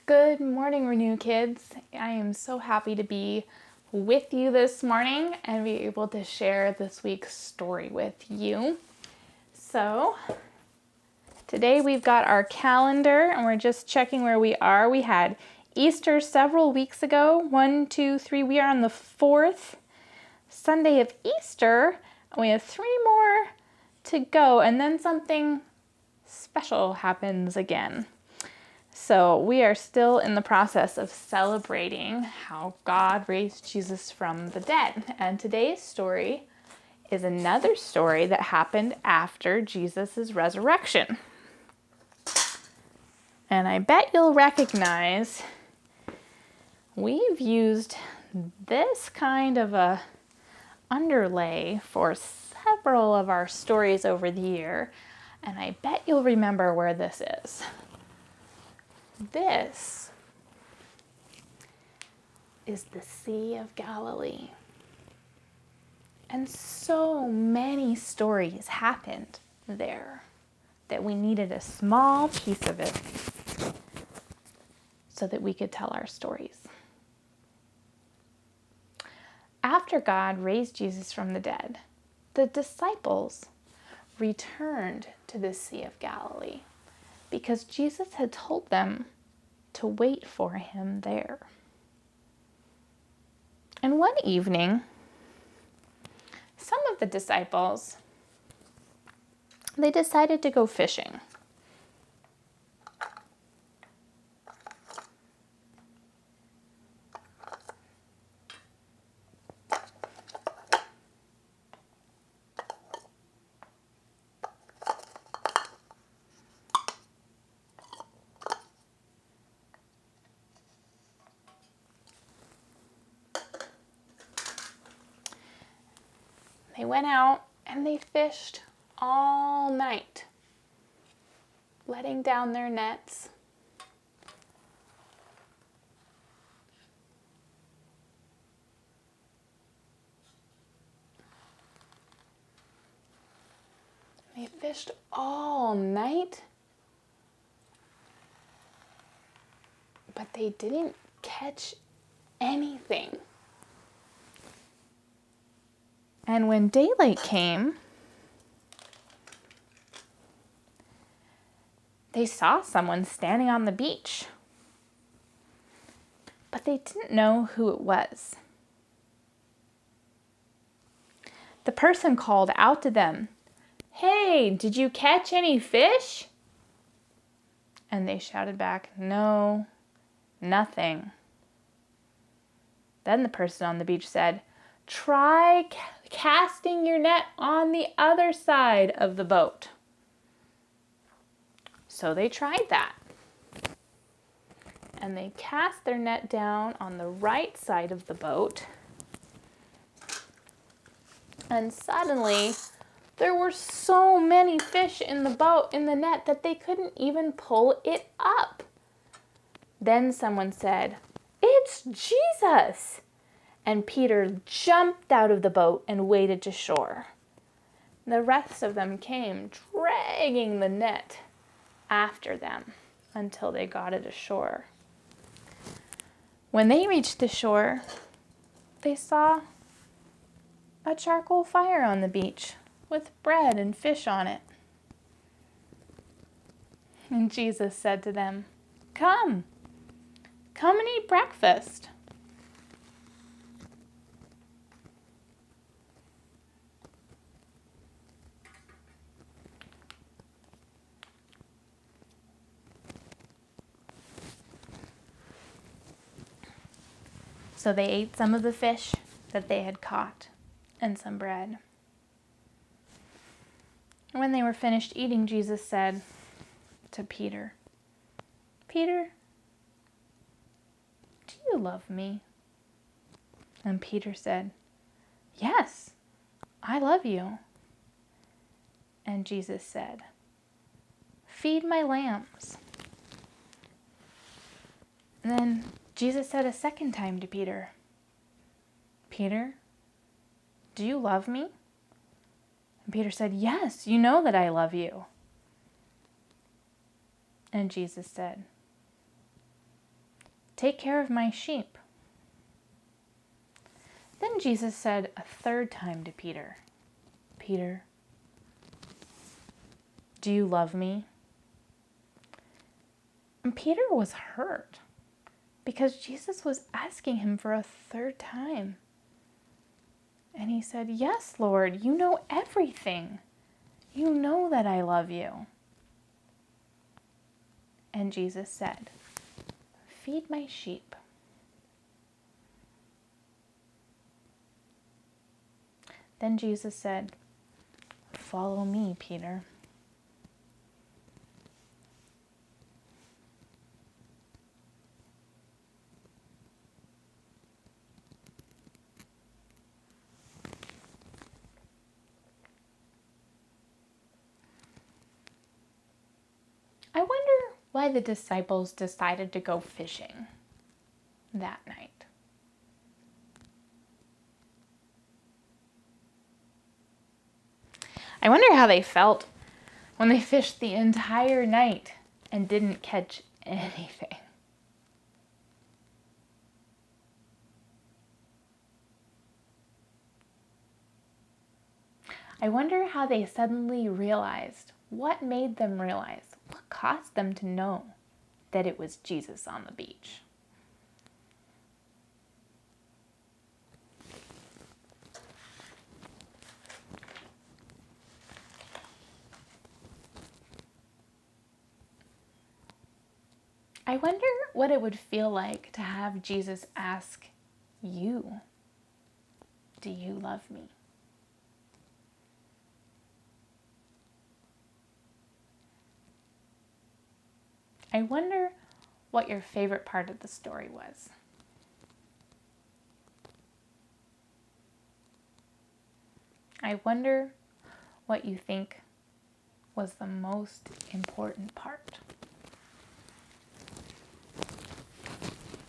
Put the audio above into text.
Good morning, Renew Kids. I am so happy to be with you this morning and be able to share this week's story with you. So, today we've got our calendar and we're just checking where we are. We had Easter several weeks ago. 1, 2, 3. We are on the 4th Sunday of Easter. We have 3 more to go, and then something special happens again. So we are still in the process of celebrating how God raised Jesus from the dead. And today's story is another story that happened after Jesus' resurrection. And I bet you'll recognize we've used this kind of a underlay for several of our stories over the year. And I bet you'll remember where this is. This is the Sea of Galilee. And so many stories happened there that we needed a small piece of it so that we could tell our stories. After God raised Jesus from the dead, the disciples returned to the Sea of Galilee because Jesus had told them to wait for him there. And one evening, some of the disciples, they decided to go fishing. They went out and they fished all night, letting down their nets. They fished all night, but they didn't catch anything. And when daylight came, they saw someone standing on the beach, but they didn't know who it was. The person called out to them, "Hey, did you catch any fish?" And they shouted back, "No, nothing." Then the person on the beach said, "Try casting your net on the other side of the boat." So they tried that. And they cast their net down on the right side of the boat. And suddenly, there were so many fish in the net that they couldn't even pull it up. Then someone said, "It's Jesus!" And Peter jumped out of the boat and waded to shore. The rest of them came dragging the net after them until they got it ashore. When they reached the shore, they saw a charcoal fire on the beach with bread and fish on it. And Jesus said to them, Come and eat breakfast." So they ate some of the fish that they had caught and some bread. When they were finished eating, Jesus said to Peter, "Peter, do you love me?" And Peter said, "Yes, I love you." And Jesus said, "Feed my lambs." And then Jesus said a second time to Peter, "Peter, do you love me?" And Peter said, "Yes, you know that I love you." And Jesus said, Take care of my sheep." Then Jesus said a third time to Peter, "Peter, do you love me?" And Peter was hurt because Jesus was asking him for a third time. And he said, "Yes, Lord, you know everything. You know that I love you." And Jesus said, "Feed my sheep." Then Jesus said, "Follow me, Peter." I wonder why the disciples decided to go fishing that night. I wonder how they felt when they fished the entire night and didn't catch anything. I wonder how they suddenly realized, what made them realize, what caused them to know that it was Jesus on the beach. I wonder what it would feel like to have Jesus ask you, "Do you love me?" I wonder what your favorite part of the story was. I wonder what you think was the most important part.